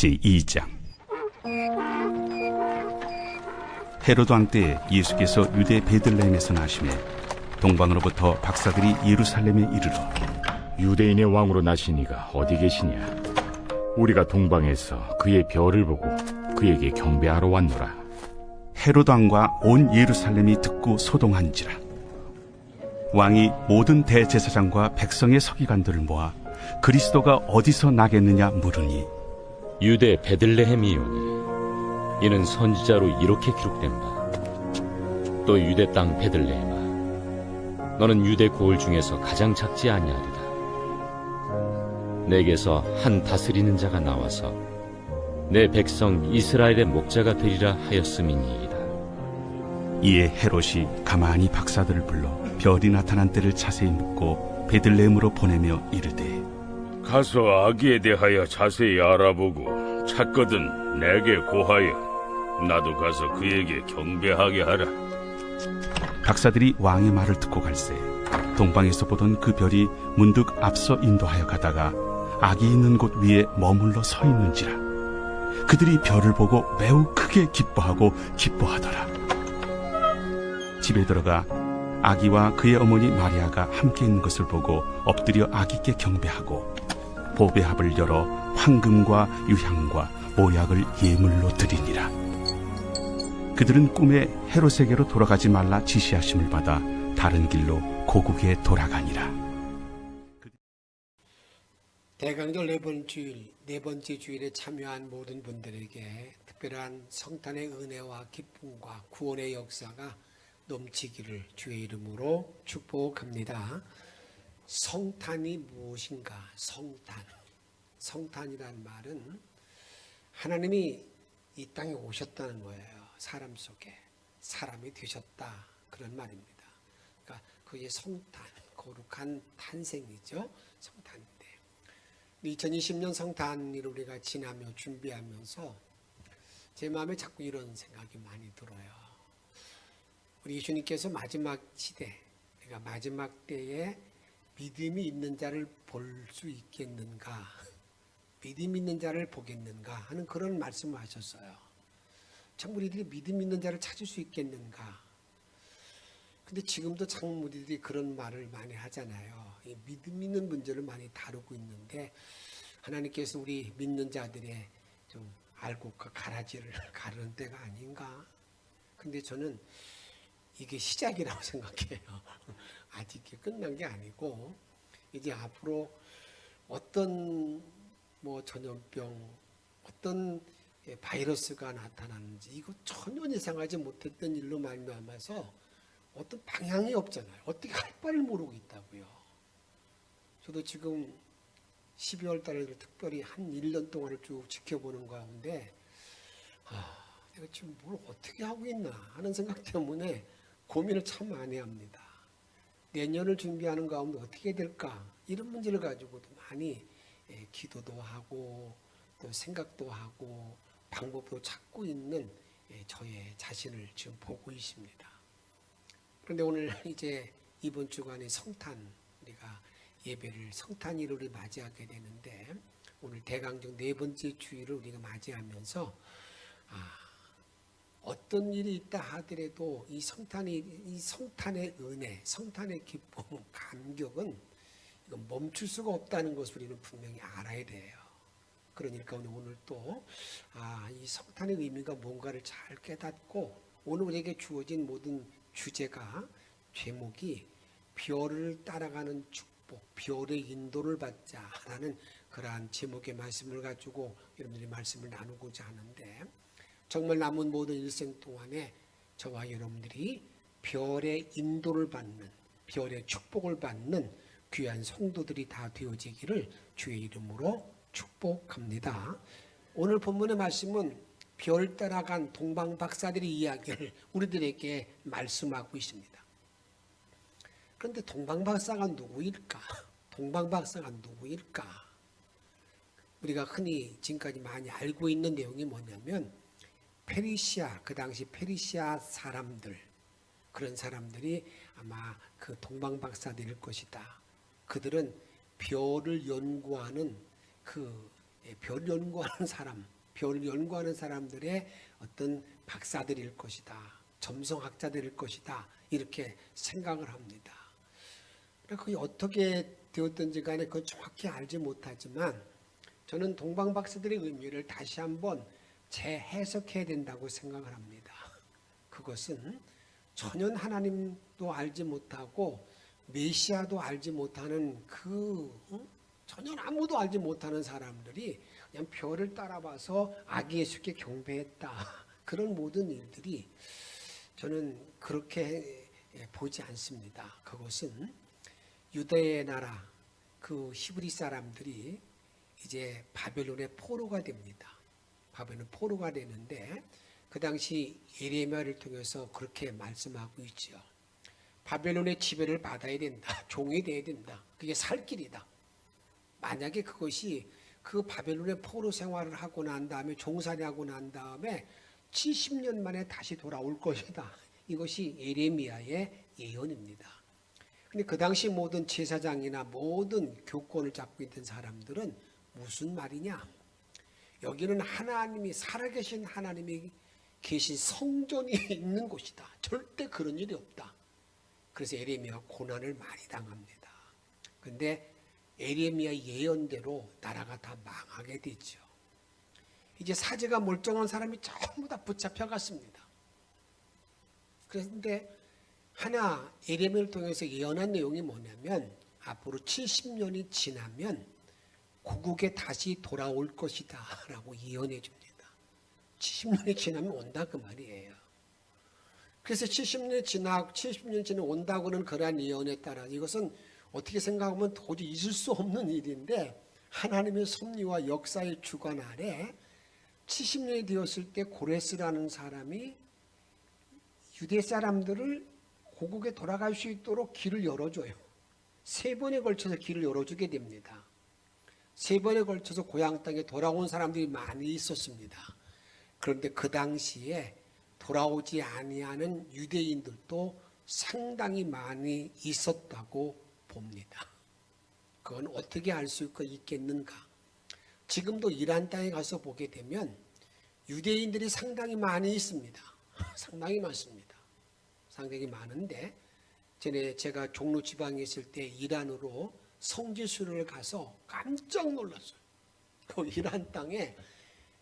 제2장. 헤로드 왕 때에 예수께서 유대 베들레헴에서 나시매 동방으로부터 박사들이 예루살렘에 이르러 유대인의 왕으로 나시니가 어디 계시냐? 우리가 동방에서 그의 별을 보고 그에게 경배하러 왔노라. 헤로드 왕과 온 예루살렘이 듣고 소동한지라. 왕이 모든 대제사장과 백성의 서기관들을 모아 그리스도가 어디서 나겠느냐 물으니 유대 베들레헴이오니 이는 선지자로 이렇게 기록된 바. 또 유대 땅 베들레헴아, 너는 유대 고을 중에서 가장 작지 아니하리라. 내게서 한 다스리는 자가 나와서 내 백성 이스라엘의 목자가 되리라 하였음이니이다. 이에 헤롯이 가만히 박사들을 불러 별이 나타난 때를 자세히 묻고 베들레헴으로 보내며 이르되 가서 아기에 대하여 자세히 알아보고 찾거든 내게 고하여 나도 가서 그에게 경배하게 하라. 박사들이 왕의 말을 듣고 갈새 동방에서 보던 그 별이 문득 앞서 인도하여 가다가 아기 있는 곳 위에 머물러 서 있는지라. 그들이 별을 보고 매우 크게 기뻐하고 기뻐하더라. 집에 들어가 아기와 그의 어머니 마리아가 함께 있는 것을 보고 엎드려 아기께 경배하고 보배합을 열어 황금과 유향과 모약을 예물로 드리니라. 그들은 꿈에 헤롯에게로 돌아가지 말라 지시하심을 받아 다른 길로 고국에 돌아가니라. 대강절 네 번째 주일에 참여한 모든 분들에게 특별한 성탄의 은혜와 기쁨과 구원의 역사가 넘치기를 주의 이름으로 축복합니다. 성탄이 무엇인가? 성탄이란 말은 하나님이 이 땅에 오셨다는 거예요. 사람 속에 사람이 되셨다, 그런 말입니다. 그러니까 그게 성탄, 거룩한 탄생이죠. 성탄인데 2020년 성탄을 우리가 지나며 준비하면서 제 마음에 자꾸 이런 생각이 많이 들어요. 우리 예수님께서 마지막 시대, 그러니까 마지막 때에 믿음이 있는 자를 볼 수 있겠는가, 믿음 있는 자를 보겠는가 하는 그런 말씀을 하셨어요. 참 우리들이 믿음 있는 자를 찾을 수 있겠는가. 근데 지금도 참 우리들이 그런 말을 많이 하잖아요. 이 믿음 있는 문제를 많이 다루고 있는데 하나님께서 우리 믿는 자들의 좀 알곡과 가라지를 가르는 때가 아닌가. 근데 저는 이게 시작이라고 생각해요. 아직 끝난 게 아니고 이제 앞으로 어떤 전염병, 어떤 바이러스가 나타나는지 이거 전혀 예상하지 못했던 일로 말미암아서 어떤 방향이 없잖아요. 어떻게 할 바를 모르고 있다고요. 저도 지금 12월 달에 특별히 한 1년 동안을 쭉 지켜보는 가운데 내가 지금 뭘 어떻게 하고 있나 하는 생각 때문에 고민을 참 많이 합니다. 내년을 준비하는 가운데 어떻게 될까, 이런 문제를 가지고도 많이 기도도 하고 또 생각도 하고 방법도 찾고 있는 저의 자신을 지금 보고 있습니다. 그런데 오늘 이제 이번 주간에 성탄, 우리가 예배를 성탄일을 맞이하게 되는데 오늘 대강정 네 번째 주일을 우리가 맞이하면서 어떤 일이 있다 하더라도 이 성탄의 은혜, 성탄의 기쁨, 감격은 이건 멈출 수가 없다는 것을 우리는 분명히 알아야 돼요. 그러니까 오늘 또 이 성탄의 의미가 뭔가를 잘 깨닫고 오늘 우리에게 주어진 모든 주제가, 제목이 별을 따라가는 축복, 별의 인도를 받자라는 그러한 제목의 말씀을 가지고 여러분들이 말씀을 나누고자 하는데, 정말 남은 모든 일생 동안에 저와 여러분들이 별의 인도를 받는, 별의 축복을 받는 귀한 성도들이 다 되어지기를 주의 이름으로 축복합니다. 오늘 본문의 말씀은 별 따라간 동방 박사들의 이야기를 우리들에게 말씀하고 있습니다. 그런데 동방 박사가 누구일까? 동방 박사가 누구일까? 우리가 흔히 지금까지 많이 알고 있는 내용이 뭐냐면 페르시아, 그 당시 페르시아 사람들, 그런 사람들이 아마 그 동방 박사들일 것이다. 그들은 별을 연구하는 그 별 연구하는 사람, 별 연구하는 사람들의 어떤 박사들일 것이다, 점성학자들일 것이다, 이렇게 생각을 합니다. 그게 어떻게 되었든지 간에 그건 정확히 알지 못하지만 저는 동방박사들의 의미를 다시 한번 재해석해야 된다고 생각을 합니다. 그것은 전혀 하나님도 알지 못하고 메시아도 알지 못하는 전혀 아무도 알지 못하는 사람들이 그냥 별을 따라봐서 아기 예수께 경배했다. 그런 모든 일들이 저는 그렇게 보지 않습니다. 그것은 유대의 나라 그 히브리 사람들이 이제 바벨론의 포로가 됩니다. 바벨론 포로가 되는데 그 당시 예레미야를 통해서 그렇게 말씀하고 있죠. 바벨론의 지배를 받아야 된다. 종이 돼야 된다. 그게 살 길이다. 만약에 그것이 그 바벨론의 포로 생활을 하고 난 다음에 종살이 하고 난 다음에 70년 만에 다시 돌아올 것이다. 이것이 예레미야의 예언입니다. 근데 그 당시 모든 제사장이나 모든 교권을 잡고 있던 사람들은 무슨 말이냐? 여기는 하나님이 살아계신 하나님이 계신 성전이 있는 곳이다. 절대 그런 일이 없다. 그래서 예레미야가 고난을 많이 당합니다. 그런데 예레미야 예언대로 나라가 다 망하게 되죠. 이제 사제가 멀쩡한 사람이 전부 다 붙잡혀갔습니다. 그런데 하나 예레미야를 통해서 예언한 내용이 뭐냐면 앞으로 70년이 지나면 고국에 다시 돌아올 것이다 라고 예언해 줍니다. 70년이 지나면 온다 그 말이에요. 그래서 70년 지나 온다고는 그러한 예언에 따라 이것은 어떻게 생각하면 도저히 있을 수 없는 일인데 하나님의 섭리와 역사의 주관 아래 70년이 되었을 때 고레스라는 사람이 유대 사람들을 고국에 돌아갈 수 있도록 길을 열어줘요. 3번에 걸쳐서 길을 열어주게 됩니다. 3번에 걸쳐서 고향 땅에 돌아온 사람들이 많이 있었습니다. 그런데 그 당시에 돌아오지 아니하는 유대인들도 상당히 많이 있었다고 봅니다. 그건 어떻게 알 수 있겠는가? 지금도 이란 땅에 가서 보게 되면 유대인들이 상당히 많이 있습니다. 상당히 많습니다. 상당히 많은데 전에 제가 종로 지방에 있을 때 이란으로 성지순례를 가서 깜짝 놀랐어요. 그 이란 땅에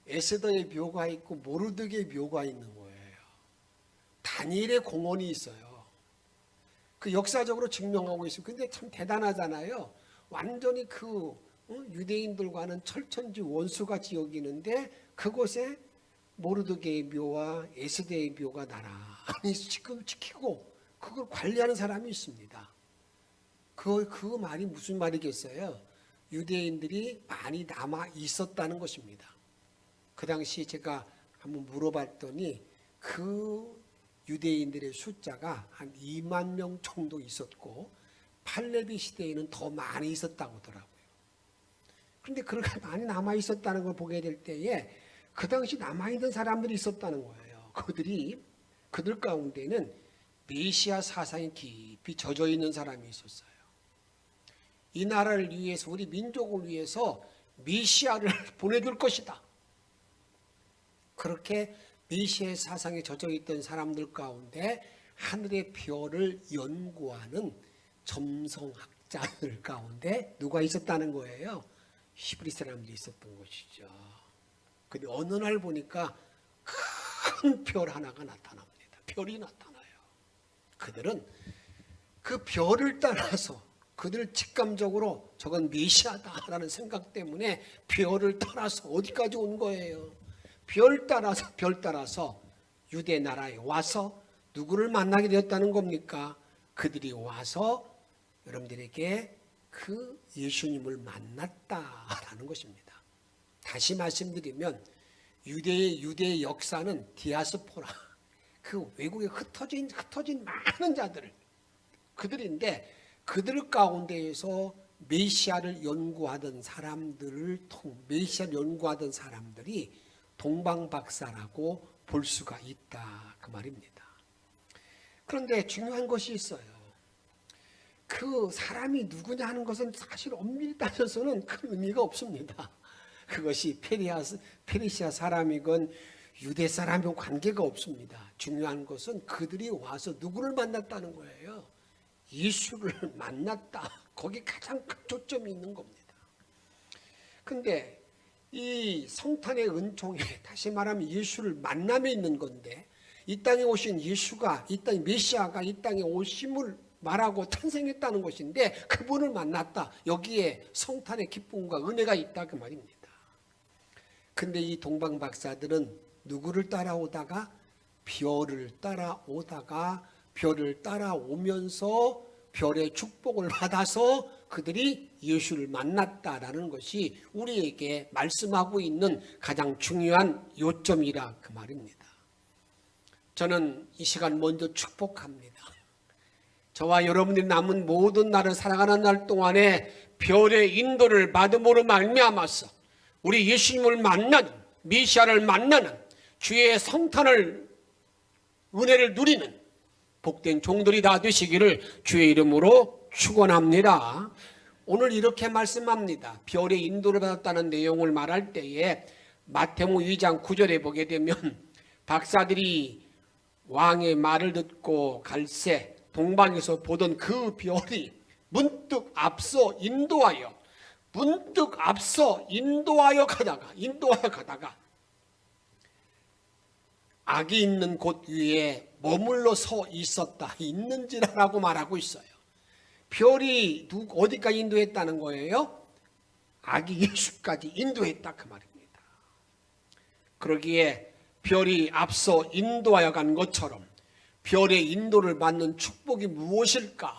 에스더의 묘가 있고 모르드게의 묘가 있는 거예요. 다니엘의 공원이 있어요. 그 역사적으로 증명하고 있어요. 근데 참 대단하잖아요. 완전히 유대인들과는 철천지 원수같이 여기는데 그곳에 모르드게의 묘와 에스더의 묘가 나란히 지금 지키고 그걸 관리하는 사람이 있습니다. 그 말이 무슨 말이겠어요? 유대인들이 많이 남아 있었다는 것입니다. 그 당시 제가 한번 물어봤더니 그 유대인들의 숫자가 한 2만 명 정도 있었고 팔레비 시대에는 더 많이 있었다고 하더라고요. 그런데 그렇게 많이 남아 있었다는 걸 보게 될 때에 그 당시 남아있는 사람들이 있었다는 거예요. 그들 가운데는 메시아 사상이 깊이 젖어 있는 사람이 있었어요. 이 나라를 위해서 우리 민족을 위해서 메시아를 보내줄 것이다. 그렇게 메시아의 사상에 젖어 있던 사람들 가운데 하늘의 별을 연구하는 점성학자들 가운데 누가 있었다는 거예요? 히브리 사람들이 있었던 것이죠. 근데 어느 날 보니까 큰 별 하나가 나타납니다. 별이 나타나요. 그들은 그 별을 따라서 그들 직감적으로 저건 메시아다라는 생각 때문에 별을 따라서 어디까지 온 거예요? 별 따라서 유대 나라에 와서 누구를 만나게 되었다는 겁니까? 그들이 와서 여러분들에게 그 예수님을 만났다라는 것입니다. 다시 말씀드리면 유대의 역사는 디아스포라, 그 외국에 흩어진 많은 자들, 그들인데 그들 가운데에서 메시아를 연구하던 사람들이 동방박사라고 볼 수가 있다 그 말입니다. 그런데 중요한 것이 있어요. 그 사람이 누구냐 하는 것은 사실 엄밀히 따져서는 큰 의미가 없습니다. 그것이 페르시아 사람이건 유대 사람이건 관계가 없습니다. 중요한 것은 그들이 와서 누구를 만났다는 거예요. 예수를 만났다. 거기 가장 큰 초점이 있는 겁니다. 근데 이 성탄의 은총에 다시 말하면 예수를 만남에 있는 건데 이 땅에 오신 예수가 이 땅 메시아가 이 땅에 오심을 말하고 탄생했다는 것인데 그분을 만났다. 여기에 성탄의 기쁨과 은혜가 있다 그 말입니다. 근데 이 동방 박사들은 누구를 따라오다가 별을 따라오다가 별을 따라오면서 별의 축복을 받아서 그들이 예수를 만났다라는 것이 우리에게 말씀하고 있는 가장 중요한 요점이라 그 말입니다. 저는 이 시간 먼저 축복합니다. 저와 여러분들이 남은 모든 날을 살아가는 날 동안에 별의 인도를 받음으로 말미암아서 우리 예수님을 만나는 메시아를 만나는 주의 성탄을 은혜를 누리는 복된 종들이 다 되시기를 주의 이름으로 축원합니다. 오늘 이렇게 말씀합니다. 별의 인도를 받았다는 내용을 말할 때에 마태복음 2장 9절에 보게 되면 박사들이 왕의 말을 듣고 갈새 동방에서 보던 그 별이 문득 앞서 인도하여 가다가 악이 있는 곳 위에 머물러 서 있었다. 있는지라고 말하고 있어요. 별이 어디까지 인도했다는 거예요? 악이 예수까지 인도했다 그 말입니다. 그러기에 별이 앞서 인도하여 간 것처럼 별의 인도를 받는 축복이 무엇일까?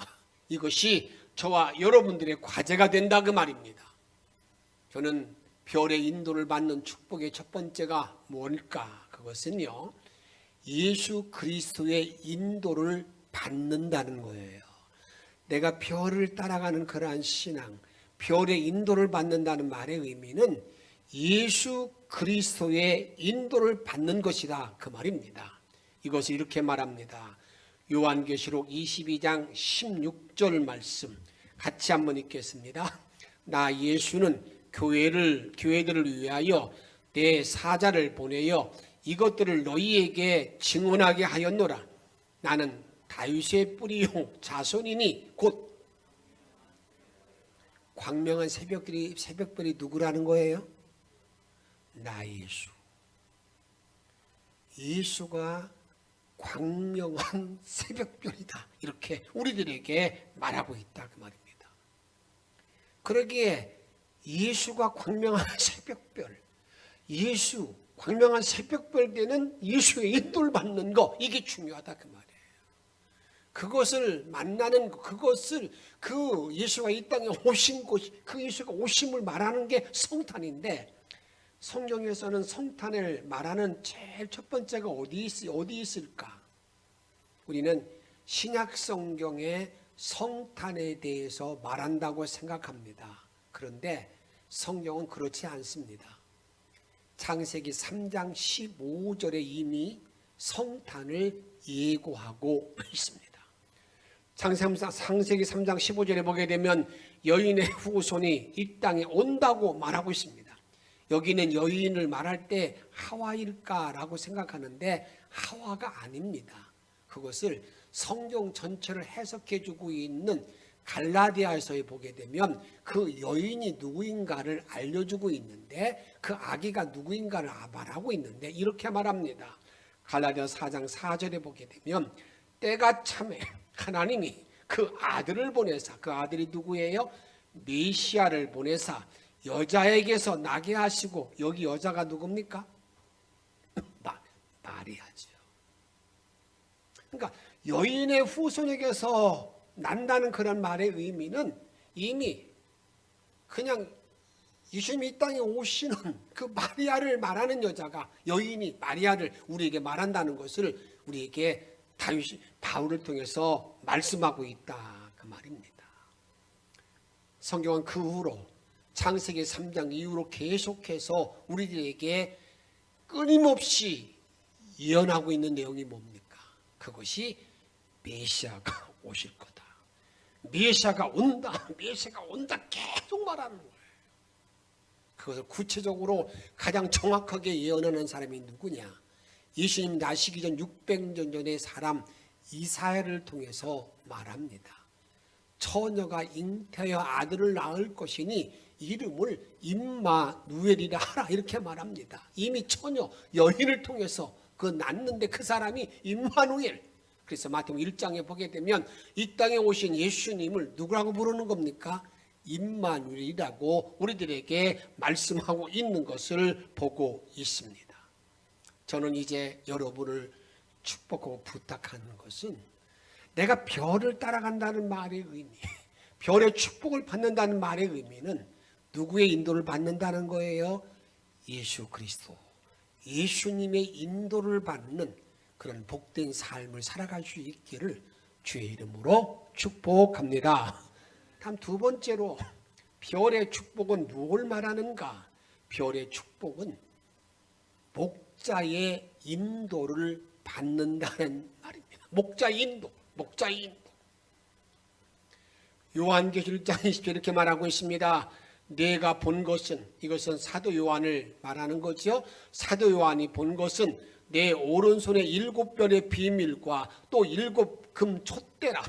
이것이 저와 여러분들의 과제가 된다 그 말입니다. 저는 별의 인도를 받는 축복의 첫 번째가 뭘까? 그것은요, 예수 그리스도의 인도를 받는다는 거예요. 내가 별을 따라가는 그러한 신앙, 별의 인도를 받는다는 말의 의미는 예수 그리스도의 인도를 받는 것이다 그 말입니다. 이것을 이렇게 말합니다. 요한계시록 22장 16절 말씀 같이 한번 읽겠습니다. 나 예수는 교회들을 위하여 내 사자를 보내어 이것들을 너희에게 증언하게 하였노라. 나는 다윗의 뿌리요 자손이니 곧 광명한 새벽별이 누구라는 거예요? 나 예수. 예수가 광명한 새벽별이다. 이렇게 우리들에게 말하고 있다 그 말입니다. 그러기에 예수가 광명한 새벽별, 예수 광명한 새벽별 되는 예수의 인도를 받는 거, 이게 중요하다 그 말이에요. 그것을 만나는 그것을 그 예수가 이 땅에 오신 곳, 그 예수가 오심을 말하는 게 성탄인데, 성경에서는 성탄을 말하는 제일 첫 번째가 어디 있을까? 우리는 신약 성경의 성탄에 대해서 말한다고 생각합니다. 그런데 성경은 그렇지 않습니다. 창세기 3장 15절에 이미 성탄을 예고하고 있습니다. 창세기 3장 15절에 보게 되면 여인의 후손이 이 땅에 온다고 말하고 있습니다. 여기는 여인을 말할 때 하와일까라고 생각하는데 하와가 아닙니다. 그것을 성경 전체를 해석해주고 있는 갈라디아서에 보게 되면 그 여인이 누구인가를 알려주고 있는데 그 아기가 누구인가를 말하고 있는데 이렇게 말합니다. 갈라디아 4장 4절에 보게 되면 때가 참에 하나님이 그 아들을 보내사, 그 아들이 누구예요? 메시아를 보내사 여자에게서 나게 하시고, 여기 여자가 누굽니까? 마리아죠. 그러니까 여인의 후손에게서 난다는 그런 말의 의미는 이미 그냥 예수님이 이 땅에 오시는 그 마리아를 말하는 여자가, 여인이 마리아를 우리에게 말한다는 것을 우리에게 바울을 통해서 말씀하고 있다 그 말입니다. 성경은 그 후로 창세기 3장 이후로 계속해서 우리들에게 끊임없이 예언하고 있는 내용이 뭡니까? 그것이 메시아가 오실 거다. 메시아가 온다. 메시아가 온다. 계속 말하는 거예요. 그것을 구체적으로 가장 정확하게 예언하는 사람이 누구냐? 예수님 나시기 전 600년 전의 사람 이사야를 통해서 말합니다. 처녀가 잉태하여 아들을 낳을 것이니 이름을 임마누엘이라 하라, 이렇게 말합니다. 이미 처녀 여인을 통해서 그 낳는데 그 사람이 임마누엘. 그래서 마태복음 1장에 보게 되면 이 땅에 오신 예수님을 누구라고 부르는 겁니까? 임마누엘이라고 우리들에게 말씀하고 있는 것을 보고 있습니다. 저는 이제 여러분을 축복하고 부탁하는 것은, 내가 별을 따라간다는 말의 의미, 별의 축복을 받는다는 말의 의미는 누구의 인도를 받는다는 거예요? 예수 그리스도, 예수님의 인도를 받는 그런 복된 삶을 살아갈 수 있기를 주의 이름으로 축복합니다. 다음 두 번째로, 별의 축복은 무엇을 말하는가? 별의 축복은 목자의 인도를 받는다는 말입니다. 목자의 인도, 목자의 인도. 요한계시록 1장 20절 이렇게 말하고 있습니다. 내가 본 것은, 이것은 사도 요한을 말하는 거죠. 사도 요한이 본 것은 내 오른손에 7별의 비밀과 또 7금 촛대라.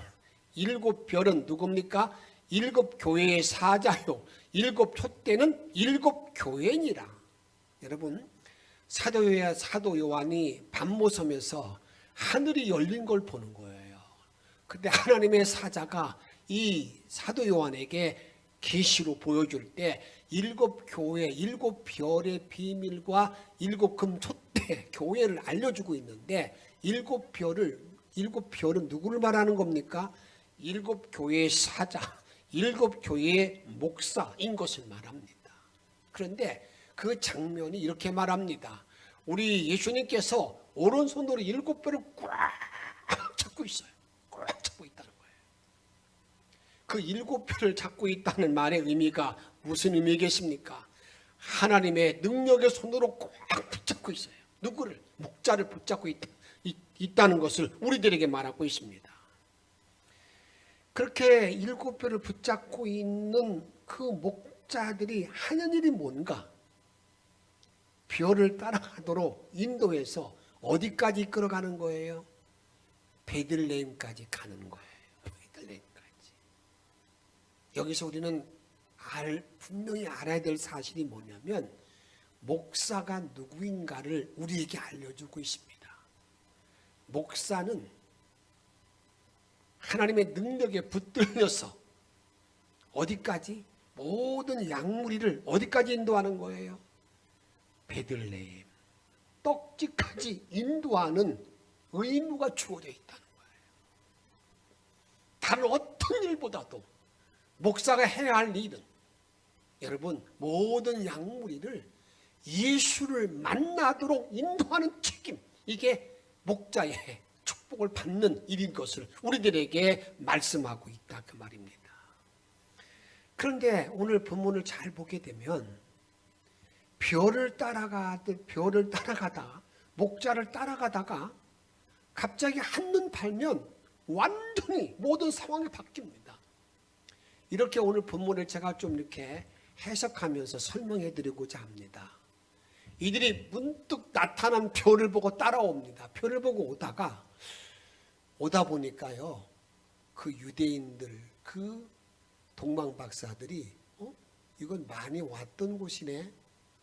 7별은 누굽니까? 7교회의 사자요, 7 촛대는 7 교회니라. 여러분, 사도 요한이 밤모섬에서 하늘이 열린 걸 보는 거예요. 근데 하나님의 사자가 이 사도 요한에게 계시로 보여줄 때 7 교회, 7 별의 비밀과 7금 촛대 교회를 알려주고 있는데, 7 별은 누구를 말하는 겁니까? 7 교회의 사자, 7 교회의 목사인 것을 말합니다. 그런데 그 장면이 이렇게 말합니다. 우리 예수님께서 오른손으로 7별을 꽉 잡고 있어요. 꽉 잡고 있다는 거예요. 그 7별을 잡고 있다는 말의 의미가 무슨 의미겠습니까? 하나님의 능력의 손으로 꽉 붙잡고 있어요. 누구를? 목자를 붙잡고 있다는 것을 우리들에게 말하고 있습니다. 그렇게 7별을 붙잡고 있는 그 목자들이 하는 일이 뭔가? 별을 따라가도록 인도해서 어디까지 이끌어가는 거예요? 베들레헴까지 가는 거예요. 베들레헴까지. 여기서 우리는 분명히 알아야 될 사실이 뭐냐면, 목사가 누구인가를 우리에게 알려주고 있습니다. 목사는 하나님의 능력에 붙들려서 어디까지? 모든 양무리를 어디까지 인도하는 거예요? 베들레헴, 떡지까지 인도하는 의무가 주어져 있다는 거예요. 다른 어떤 일보다도 목사가 해야 할 일은, 여러분, 모든 양무리를 예수를 만나도록 인도하는 책임, 이게 목자의 축복을 받는 일인 것을 우리들에게 말씀하고 있다, 그 말입니다. 그런데 오늘 본문을 잘 보게 되면 별을 따라가다가 목자를 따라가다가 갑자기 한눈 팔면 완전히 모든 상황이 바뀝니다. 이렇게 오늘 본문을 제가 좀 이렇게 해석하면서 설명해 드리고자 합니다. 이들이 문득 나타난 별을 보고 따라옵니다. 별을 보고 오다 보니까요, 그 유대인들, 그 동방박사들이 이건 많이 왔던 곳이네.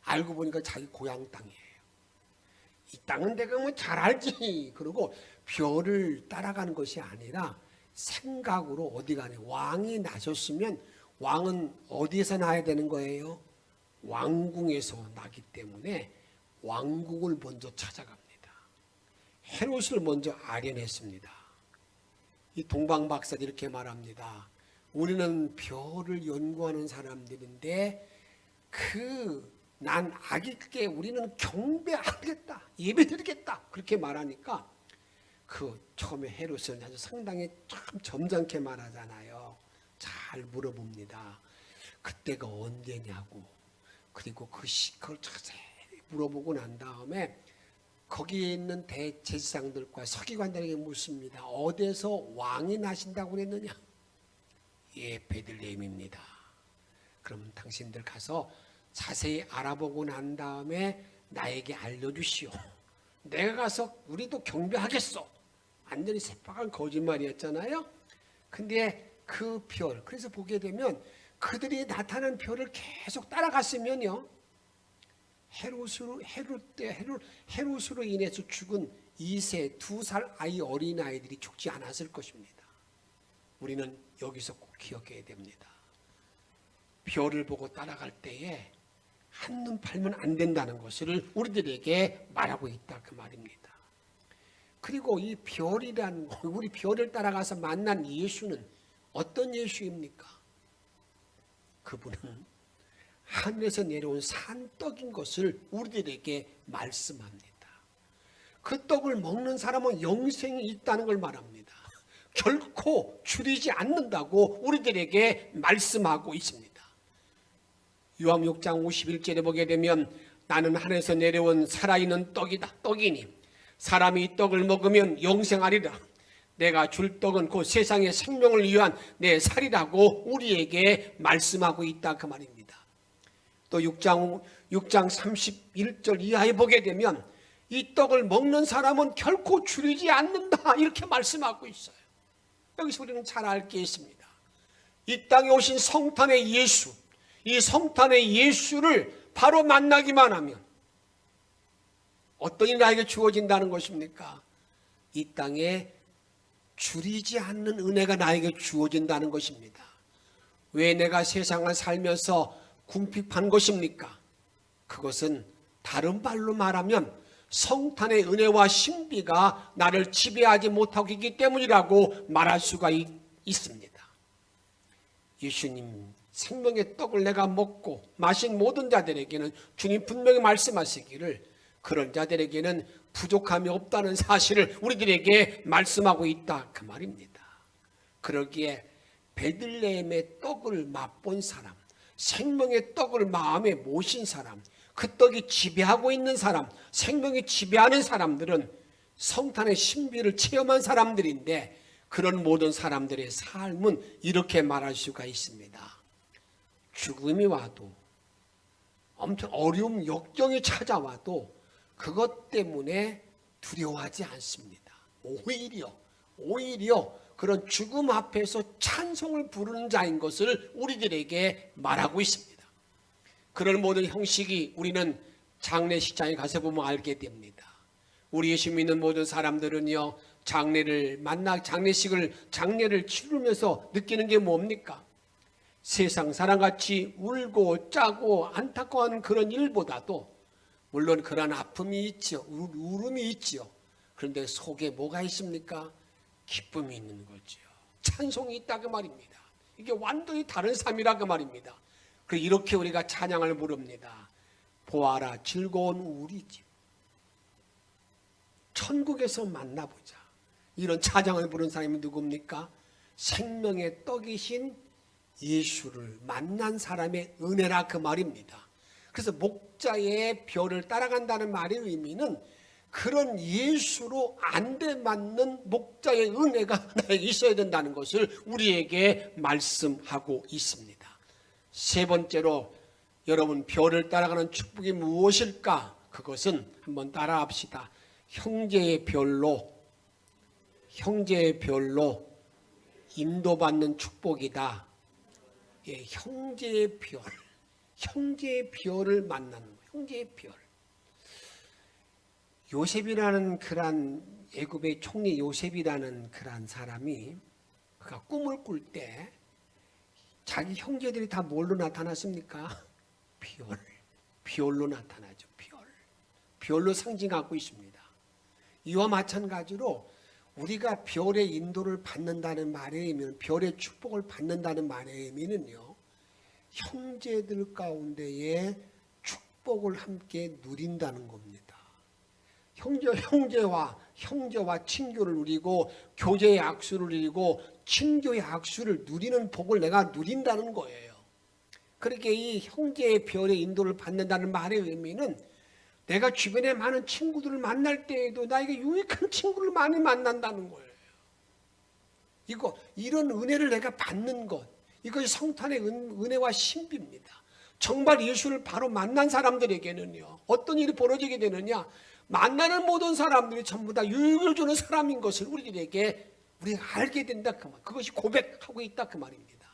알고 보니까 자기 고향 땅이에요. 이 땅은 내가 뭐 잘 알지. 그러고 별을 따라가는 것이 아니라 생각으로 어디 가네. 왕이 나셨으면 왕은 어디에서 나야 되는 거예요? 왕궁에서 나기 때문에 왕궁을 먼저 찾아갑니다. 헤롯을 먼저 아련했습니다. 이 동방박사들이 이렇게 말합니다. 우리는 별을 연구하는 사람들인데 난 아기께 우리는 경배하겠다, 예배드리겠다, 그렇게 말하니까 처음에 헤롯은 아주 상당히 참 점잖게 말하잖아요. 잘 물어봅니다. 그때가 언제냐고. 그리고 그걸 자세히 물어보고 난 다음에 거기에 있는 대제사장들과 서기관들에게 묻습니다. 어디서 왕이 나신다고 그랬느냐? 예, 베들레헴입니다. 그럼 당신들 가서 자세히 알아보고 난 다음에 나에게 알려주시오. 내가 가서 우리도 경배하겠소. 완전히 새빨간 거짓말이었잖아요. 근데 그 별, 그래서 보게 되면 그들이 나타난 별을 계속 따라갔으면요, 헤롯으로 인해서 죽은 2세 2살 아이 어린아이들이 죽지 않았을 것입니다. 우리는 여기서 꼭 기억해야 됩니다. 별을 보고 따라갈 때에 한눈 팔면 안 된다는 것을 우리들에게 말하고 있다, 그 말입니다. 그리고 이 별이라는, 우리 별을 따라가서 만난 예수는 어떤 예수입니까? 그분은 하늘에서 내려온 산떡인 것을 우리들에게 말씀합니다. 그 떡을 먹는 사람은 영생이 있다는 걸 말합니다. 결코 줄이지 않는다고 우리들에게 말씀하고 있습니다. 요한복음 6장 51절에 보게 되면 나는 하늘에서 내려온 살아있는 떡이니 사람이 이 떡을 먹으면 영생하리라. 내가 줄 떡은 곧 세상의 생명을 위한 내 살이라고 우리에게 말씀하고 있다, 그 말입니다. 또 6장 31절 이하에 보게 되면 이 떡을 먹는 사람은 결코 줄이지 않는다, 이렇게 말씀하고 있어요. 여기서 우리는 잘 알 게 있습니다. 이 땅에 오신 성탄의 예수, 이 성탄의 예수를 바로 만나기만 하면 어떤 일이 나에게 주어진다는 것입니까? 이 땅에 줄이지 않는 은혜가 나에게 주어진다는 것입니다. 왜 내가 세상을 살면서 궁핍한 것입니까? 그것은 다른 말로 말하면 성탄의 은혜와 신비가 나를 지배하지 못하고 있기 때문이라고 말할 수가 있습니다. 예수님 생명의 떡을 내가 먹고 마신 모든 자들에게는 주님 분명히 말씀하시기를 그런 자들에게는 부족함이 없다는 사실을 우리들에게 말씀하고 있다, 그 말입니다. 그러기에 베들레헴의 떡을 맛본 사람, 생명의 떡을 마음에 모신 사람, 그 떡이 지배하고 있는 사람, 생명이 지배하는 사람들은 성탄의 신비를 체험한 사람들인데, 그런 모든 사람들의 삶은 이렇게 말할 수가 있습니다. 죽음이 와도, 엄청 어려움, 역경이 찾아와도 그것 때문에 두려워하지 않습니다. 오히려 그런 죽음 앞에서 찬송을 부르는 자인 것을 우리들에게 말하고 있습니다. 그런 모든 형식이 우리는 장례식장에 가서 보면 알게 됩니다. 우리 예수 믿는 모든 사람들은요, 장례를 장례를 치르면서 느끼는 게 뭡니까? 세상 사람같이 울고 짜고 안타까워하는 그런 일보다도, 물론 그런 아픔이 있죠, 울음이 있죠. 그런데 속에 뭐가 있습니까? 기쁨이 있는 거죠. 찬송이 있다, 그 말입니다. 이게 완전히 다른 삶이라, 그 말입니다. 그래서 이렇게 우리가 찬양을 부릅니다. 보아라 즐거운 우리 집, 천국에서 만나보자. 이런 찬양을 부른 사람이 누굽니까? 생명의 떡이신 예수를 만난 사람의 은혜라, 그 말입니다. 그래서 목자의 별을 따라간다는 말의 의미는 그런 예수로 안대맞는 목자의 은혜가 나에게 있어야 된다는 것을 우리에게 말씀하고 있습니다. 세 번째로, 여러분, 별을 따라가는 축복이 무엇일까? 그것은 한번 따라합시다. 형제의 별로 인도받는 축복이다. 예, 형제의 별을 만나는 거예요. 형제의 별. 요셉이라는 그런 애굽의 총리 요셉이라는 그런 사람이 그가 꿈을 꿀 때 자기 형제들이 다 뭘로 나타났습니까? 별로 나타나죠. 별로 상징하고 있습니다. 이와 마찬가지로 우리가 별의 인도를 받는다는 말의 의미는, 별의 축복을 받는다는 말의 의미는요, 형제들 가운데에 축복을 함께 누린다는 겁니다. 형제와 친교를 누리고, 교제의 악수를 누리고, 친교의 악수를 누리는 복을 내가 누린다는 거예요. 그렇게 이 형제의 별의 인도를 받는다는 말의 의미는, 내가 주변에 많은 친구들을 만날 때에도 나에게 유익한 친구를 많이 만난다는 거예요. 이런 은혜를 내가 받는 것, 이것이 성탄의 은혜와 신비입니다. 정말 예수를 바로 만난 사람들에게는요, 어떤 일이 벌어지게 되느냐, 만나는 모든 사람들이 전부 다 유익을 주는 사람인 것을 우리가 알게 된다. 그것이 고백하고 있다 그 말입니다.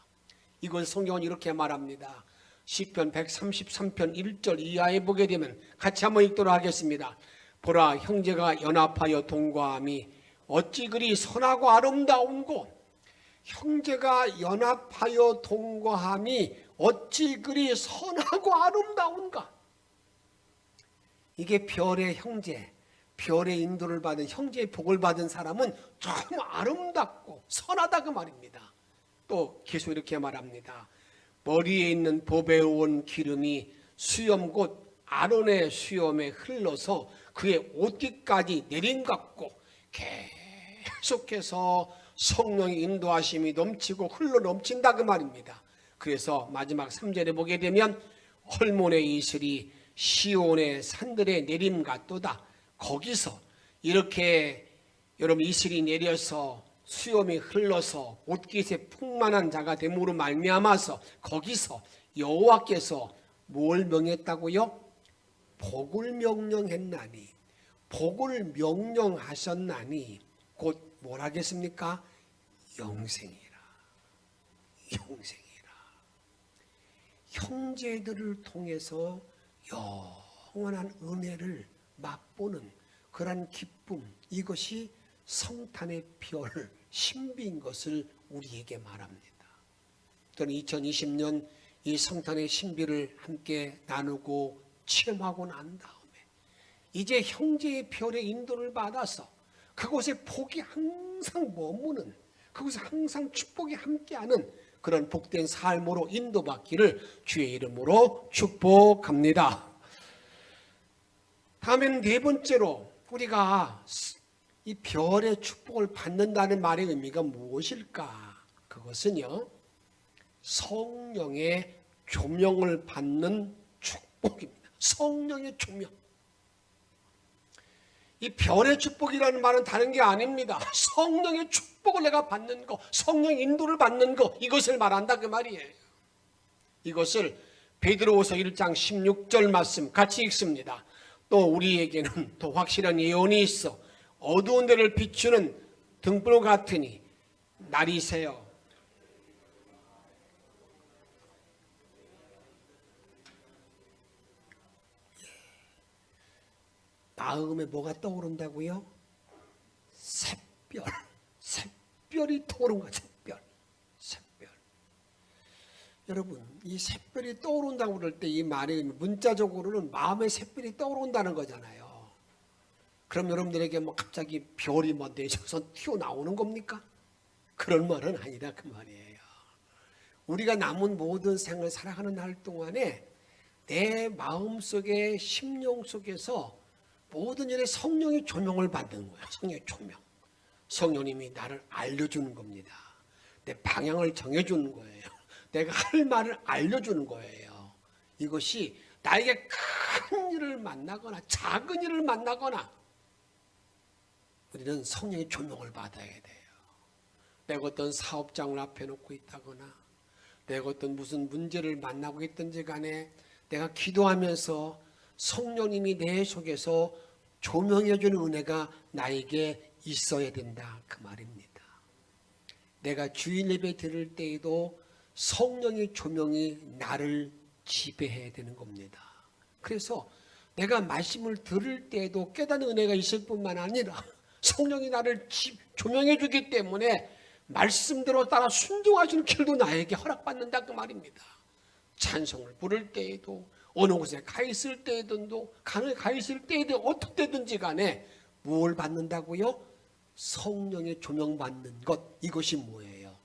이걸 성경은 이렇게 말합니다. 시편 133편 1절 이하에 보게 되면 같이 한번 읽도록 하겠습니다. 보라, 형제가 연합하여 동거함이 어찌 그리 선하고 아름다운고. 형제가 연합하여 동거함이 어찌 그리 선하고 아름다운가. 이게 별의 형제, 별의 인도를 받은 형제의 복을 받은 사람은 참 아름답고 선하다 그 말입니다. 또 계속 이렇게 말합니다. 머리에 있는 법에 온 기름이 수염 곧 아론의 수염에 흘러서 그의 옷깃까지 내림 같고, 계속해서 성령의 인도하심이 넘치고 흘러 넘친다 그 말입니다. 그래서 마지막 3절에 보게 되면 헐몬의 이슬이 시온의 산들에 내림 같도다. 거기서 이렇게 여러분 이슬이 내려서 수염이 흘러서 옷깃에 풍만한 자가 됨으로 말미암아서 거기서 여호와께서 뭘 명했다고요? 복을 명령했나니, 복을 명령하셨나니 곧 뭘 하겠습니까? 영생이라. 영생이라. 형제들을 통해서 영원한 은혜를 맛보는 그러한 기쁨, 이것이 성탄의 별, 신비인 것을 우리에게 말합니다. 저는 2020년 이 성탄의 신비를 함께 나누고 체험하고 난 다음에 이제 형제의 별의 인도를 받아서 그곳에 복이 항상 머무는, 그곳에 항상 축복이 함께하는 그런 복된 삶으로 인도받기를 주의 이름으로 축복합니다. 다음에는 네 번째로 우리가 이 별의 축복을 받는다는 말의 의미가 무엇일까? 그것은요, 성령의 조명을 받는 축복입니다. 성령의 조명. 이 별의 축복이라는 말은 다른 게 아닙니다. 성령의 축복을 내가 받는 거, 성령의 인도를 받는 거, 이것을 말한다 그 말이에요. 이것을 베드로후서 1장 16절 말씀 같이 읽습니다. 또 우리에게는 더 확실한 예언이 있어 어두운 데를 비추는 등불 같으니 날이 새어 마음에 뭐가 떠오른다고요? 샛별, 샛별이 떠오른 거야. 샛별. 여러분, 이 샛별이 떠오른다고 그럴 때 이 말이 문자적으로는 마음에 샛별이 떠오른다는 거잖아요. 그럼 여러분들에게 뭐 갑자기 별이 뭐 내셔서 튀어나오는 겁니까? 그런 말은 아니다 그 말이에요. 우리가 남은 모든 생을 살아가는 날 동안에 내 마음속에 심령 속에서 모든 일에 성령의 조명을 받는 거예요. 성령의 조명. 성령님이 나를 알려주는 겁니다. 내 방향을 정해주는 거예요. 내가 할 말을 알려주는 거예요. 이것이 나에게 큰 일을 만나거나 작은 일을 만나거나 우리는 성령의 조명을 받아야 돼요. 내가 어떤 사업장을 앞에 놓고 있다거나 내가 어떤 무슨 문제를 만나고 있든지 간에 내가 기도하면서 성령님이 내 속에서 조명해 주는 은혜가 나에게 있어야 된다 그 말입니다. 내가 주일 예배 드릴 때에도 성령의 조명이 나를 지배해야 되는 겁니다. 그래서 내가 말씀을 들을 때에도 깨닫는 은혜가 있을 뿐만 아니라 성령이 나를 조명해 주기 때문에 말씀대로 따라 순종하시는 길도 나에게 허락받는다 그 말입니다. 찬송을 부를 때에도 어느 곳에 가 있을 때에도 강에 가 있을 때에도 어떻게 되든지 간에 무엇을 받는다고요? 성령의 조명받는 것, 이것이 뭐예요?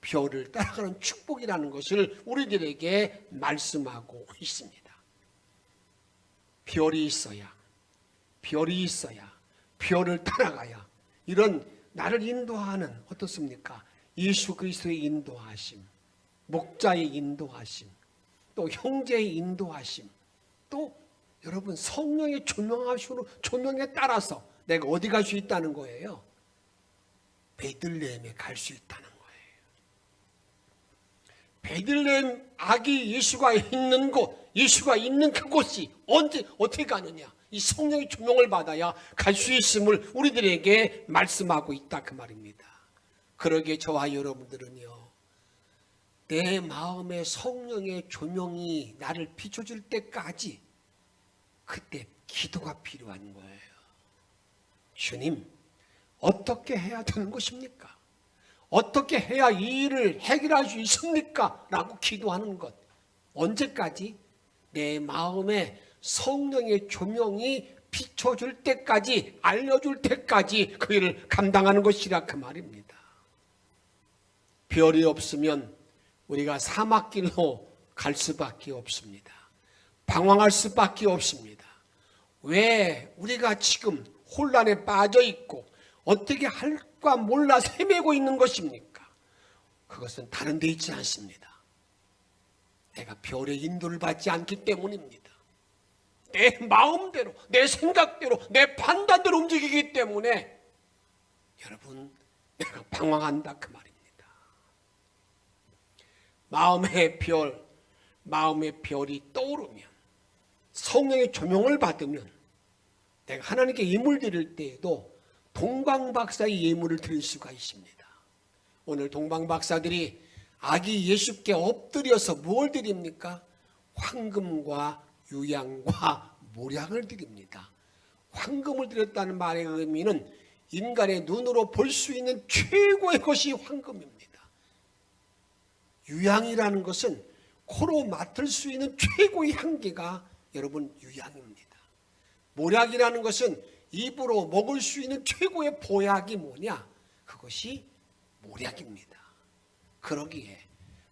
별을 따라가는 축복이라는 것을 우리들에게 말씀하고 있습니다. 별이 있어야 별을 따라가야 이런 나를 인도하는 어떻습니까? 예수 그리스도의 인도하심, 목자의 인도하심, 또 형제의 인도하심, 또 여러분 성령의 조명에 따라서 내가 어디 갈 수 있다는 거예요? 베들레헴에 갈 수 있다는 거예요. 베들레헴 아기 예수가 있는 곳, 예수가 있는 그곳이 언제 어떻게 가느냐? 이 성령의 조명을 받아야 갈 수 있음을 우리들에게 말씀하고 있다 그 말입니다. 그러기에 저와 여러분들은요, 내 마음에 성령의 조명이 나를 비춰줄 때까지 그때 기도가 필요한 거예요. 주님, 어떻게 해야 되는 것입니까? 어떻게 해야 이 일을 해결할 수 있습니까? 라고 기도하는 것. 언제까지? 내 마음에 성령의 조명이 비춰줄 때까지, 알려줄 때까지 그 일을 감당하는 것이라 그 말입니다. 별이 없으면 우리가 사막길로 갈 수밖에 없습니다. 방황할 수밖에 없습니다. 왜 우리가 지금 혼란에 빠져 있고 어떻게 할까 몰라 헤매고 있는 것입니까? 그것은 다른 데 있지 않습니다. 내가 별의 인도를 받지 않기 때문입니다. 내 마음대로, 내 생각대로, 내 판단대로 움직이기 때문에 여러분, 내가 방황한다 그 말입니다. 마음의 별이 떠오르면, 성령의 조명을 받으면 내가 하나님께 예물 드릴 때에도 동방박사의 예물을 드릴 수가 있습니다. 오늘 동방박사들이 아기 예수께 엎드려서 뭘 드립니까? 황금과 유향과 모략을 드립니다. 황금을 드렸다는 말의 의미는 인간의 눈으로 볼 수 있는 최고의 것이 황금입니다. 유향이라는 것은 코로 맡을 수 있는 최고의 향기가 여러분 유향입니다. 모략이라는 것은 입으로 먹을 수 있는 최고의 보약이 뭐냐? 그것이 모략입니다. 그러기에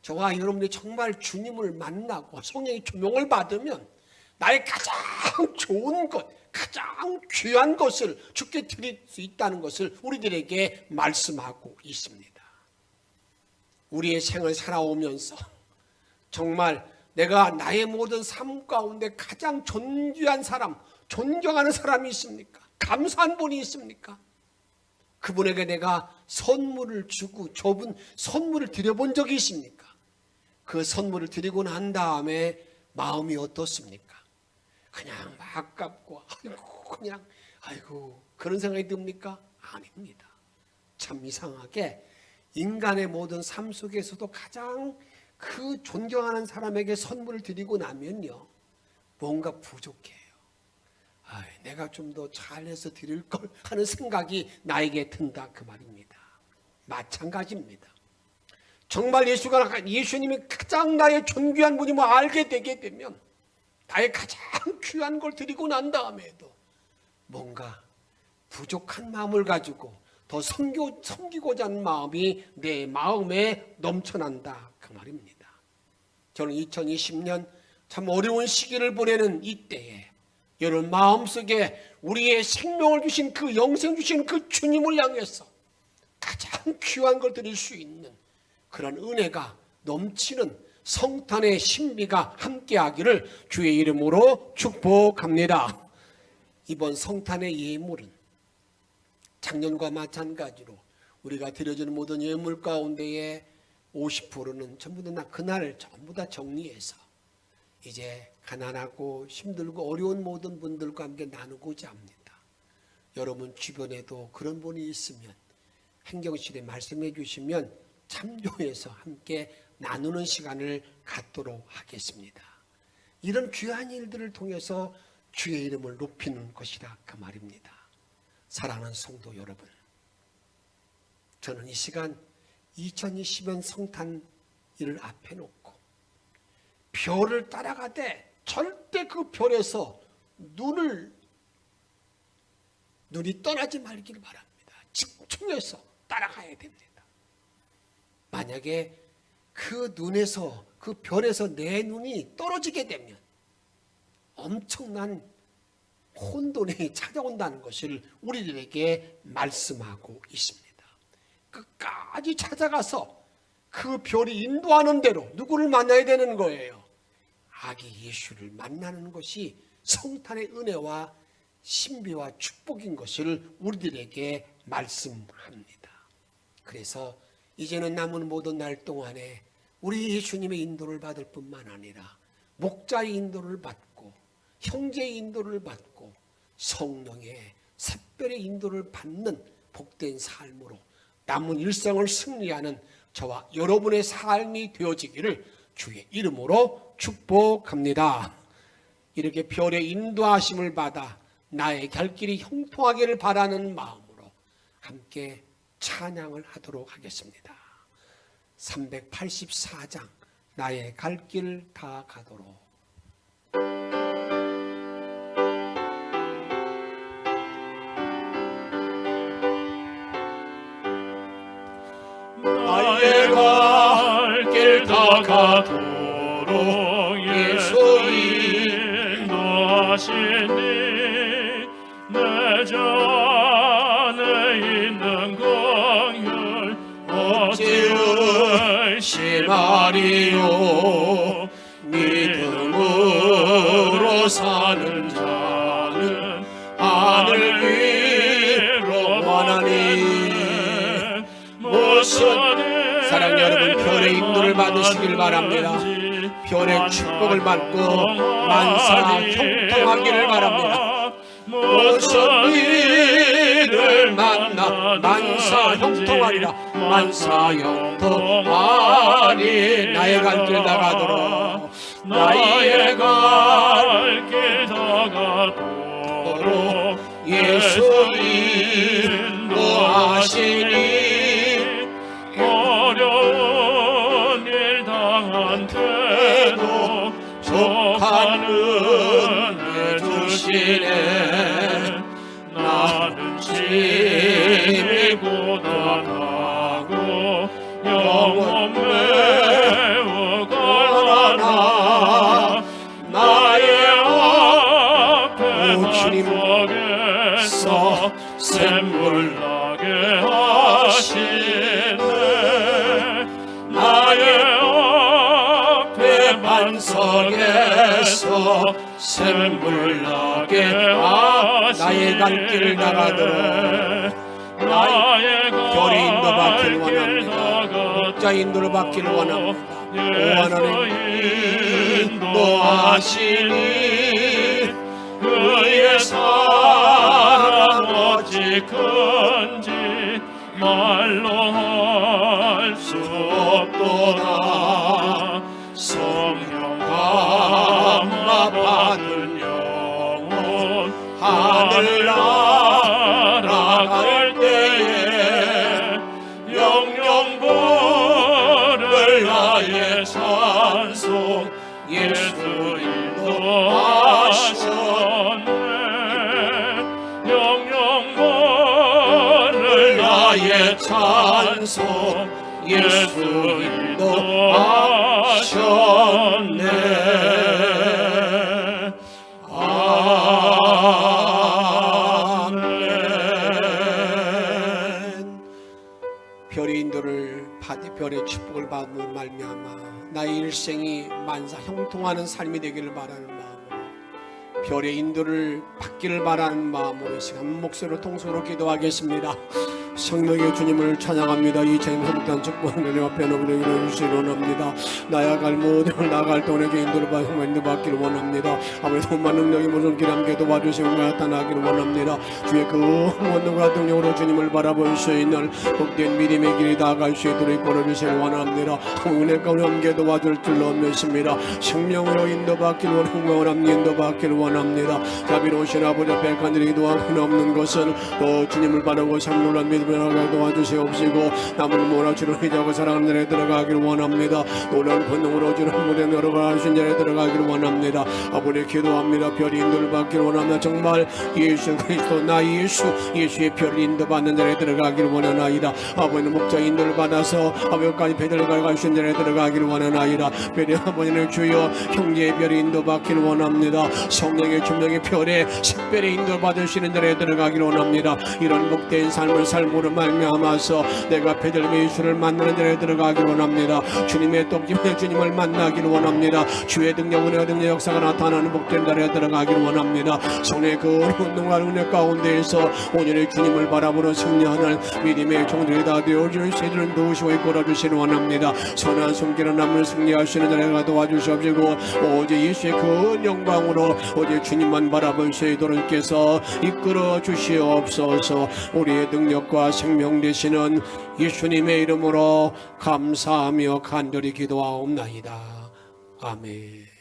저와 여러분들이 정말 주님을 만나고 성령의 조명을 받으면 나의 가장 좋은 것, 가장 귀한 것을 주께 드릴 수 있다는 것을 우리들에게 말씀하고 있습니다. 우리의 생을 살아오면서 정말 내가 나의 모든 삶 가운데 가장 존귀한 사람, 존경하는 사람이 있습니까? 감사한 분이 있습니까? 그분에게 내가 선물을 주고 좁은 선물을 드려본 적이 있습니까? 그 선물을 드리고 난 다음에 마음이 어떻습니까? 그냥 아깝고 아이고 그런 생각이 듭니까? 아닙니다. 참 이상하게 인간의 모든 삶 속에서도 가장 그 존경하는 사람에게 선물을 드리고 나면요, 뭔가 부족해요. 내가 좀 더 잘해서 드릴 걸 하는 생각이 나에게 든다 그 말입니다. 마찬가지입니다. 정말 예수님이 가장 나의 존귀한 분임을 알게 되게 되면 나의 가장 귀한 걸 드리고 난 다음에도 뭔가 부족한 마음을 가지고 더 섬기고자 하는 마음이 내 마음에 넘쳐난다 그 말입니다. 저는 2020년 참 어려운 시기를 보내는 이때에 여러분 마음속에 우리의 생명을 주신 그 영생 주신 그 주님을 향해서 가장 귀한 걸 드릴 수 있는 그런 은혜가 넘치는 성탄의 신비가 함께하기를 주의 이름으로 축복합니다. 이번 성탄의 예물은 작년과 마찬가지로 우리가 드려지는 모든 예물 가운데에 50%는 전부 다 그날 전부 다 정리해서 이제 가난하고 힘들고 어려운 모든 분들과 함께 나누고자 합니다. 여러분 주변에도 그런 분이 있으면 행정실에 말씀해 주시면 참조해서 함께 나누는 시간을 갖도록 하겠습니다. 이런 귀한 일들을 통해서 주의 이름을 높이는 것이라 그 말입니다. 사랑하는 성도 여러분, 저는 이 시간 2020년 성탄 일을 앞에 놓고 별을 따라가되 절대 그 별에서 눈이 떠나지 말기를 바랍니다. 집중해서 따라가야 됩니다. 만약에 그 눈에서 그 별에서 내 눈이 떨어지게 되면 엄청난 혼돈이 찾아온다는 것을 우리들에게 말씀하고 있습니다. 끝까지 찾아가서 그 별이 인도하는 대로 누구를 만나야 되는 거예요? 아기 예수를 만나는 것이 성탄의 은혜와 신비와 축복인 것을 우리들에게 말씀합니다. 그래서 이제는 남은 모든 날 동안에 우리 예수님의 인도를 받을 뿐만 아니라 목자의 인도를 받고 형제의 인도를 받고 성령의 샛별의 인도를 받는 복된 삶으로 남은 일생을 승리하는 저와 여러분의 삶이 되어지기를 주의 이름으로 축복합니다. 이렇게 별의 인도하심을 받아 나의 갈 길이 형통하기를 바라는 마음으로 함께 찬양을 하도록 하겠습니다. 384장 나의 갈 길 다 가도록. 나의 갈 길 다 가도록 예수 인도하시니 내 전에 있는 공율 어찌 의심하리요. 믿음으로 사는 자는 하늘 위로 원하니 무슨 사랑하는 여러분 별의 인도를 받으시길 바랍니다. 별의 축복을 받고 만사 형통하기를 바랍니다. 무슨 일을 만나 만사 형통하리라. 만사 형통하리. 나의 갈 길 다 가도록 나의 갈 길 다 가도록 예수 인도하시니 어려운 일 당한 때도 족한 은혜 주시네. 나는 심히 고단하고 영혼 매우 가난하나 나의 앞에 반석에서 샘물 나게 하시네. 나의 앞에 반석에서 샘물 나게 나의 갈 길 나가도록 나의 별의 인도 받기를 원합니다. 목자 인도를 받기를 원합니다. 오 하나님 인도하시니 그의 사랑 어찌 큰지 말로 할 수 없도다. 성령 감화 받은 영혼 하늘 날아갈 때에 영영 부를 나의 찬송 예수 인도하셨네. 영영 부를 나의 찬송 예수 인도하셨네. 아멘. 별의 인도를 받아 별의 축복을 받는 말미암아 나의 일생이 만사 형통하는 삶이 되기를 바라는 마음으로 별의 인도를 받기를 바라는 마음으로 이 시간 목소리로 통성으로 기도하겠습니다. 성령의 주님을 찬양합니다. 이 재임성탄 축복을 앞에 놓으려 이루시기를 원합니다. 나아갈 모든 나아갈 돈에게 인도를 받고 인도 받기를 원합니다. 아버지 돈만 능력이 모든 길 함께 도와주시고 나타나기를 원합니다. 주의 그 원능과 능력으로 주님을 바라볼 수 있는 복된 믿음의 길이 다가갈 수 있도록 걸어주시기를 원합니다. 은혜 가운데 함께 도와줄 줄로 믿습니다. 성령으로 인도받기를 원합니다. 인도받기를 원합니다. 자비로우신 아버지 앞에 간절히 기도하고 없는 것은 또 주님을 바라고 삶을 믿음을 도와주시옵시고 남은 몰아주는 희자고 사랑하는 자리에 들어가기를 원합니다. 놀라운 권능으로 주는 무대 내려가신 자리에 들어가기를 원합니다. 아버지 기도합니다. 별이 인도를 받기를 원합니다. 정말 예수 그리스도 나 예수의 별이 인도받는 자리에 들어가기를 원하나이다. 아버지는 목자 인도를 받아서 아버지까지 배들과 가신 자리에 들어가기를 원하나이다. 별이 아버지는 주여 형제의 별이 인도받기를 원합니다. 성령의 주명의 별에 식별의 인도를 받으시는 자리에 들어가기를 원합니다. 이런 복된 삶을 살고 축복으로 말미암아서 내가 베들레헴 예수를 만나는 데에 들어가길 원합니다. 주님의 떡집에 주님을 만나기를 원합니다. 주의 능력 은혜와 능력 역사가 나타나는 복된 날에 들어가기를 원합니다. 손에 그 운동할 은혜 가운데에서 온전히 주님을 바라보는 승리하는 믿음의 종들이 다 되어줄 수 있는 도우시고 이끌어주시길 원합니다. 선한 손길은 남을 승리할 수 있는 자가 도와주시옵시고 오직 예수의 그 영광으로 오직 주님만 바라볼 수 있도록 주께서 이끌어 주시옵소서. 우리의 능력과 생명 되시는 예수님의 이름으로 감사하며 간절히 기도하옵나이다. 아멘.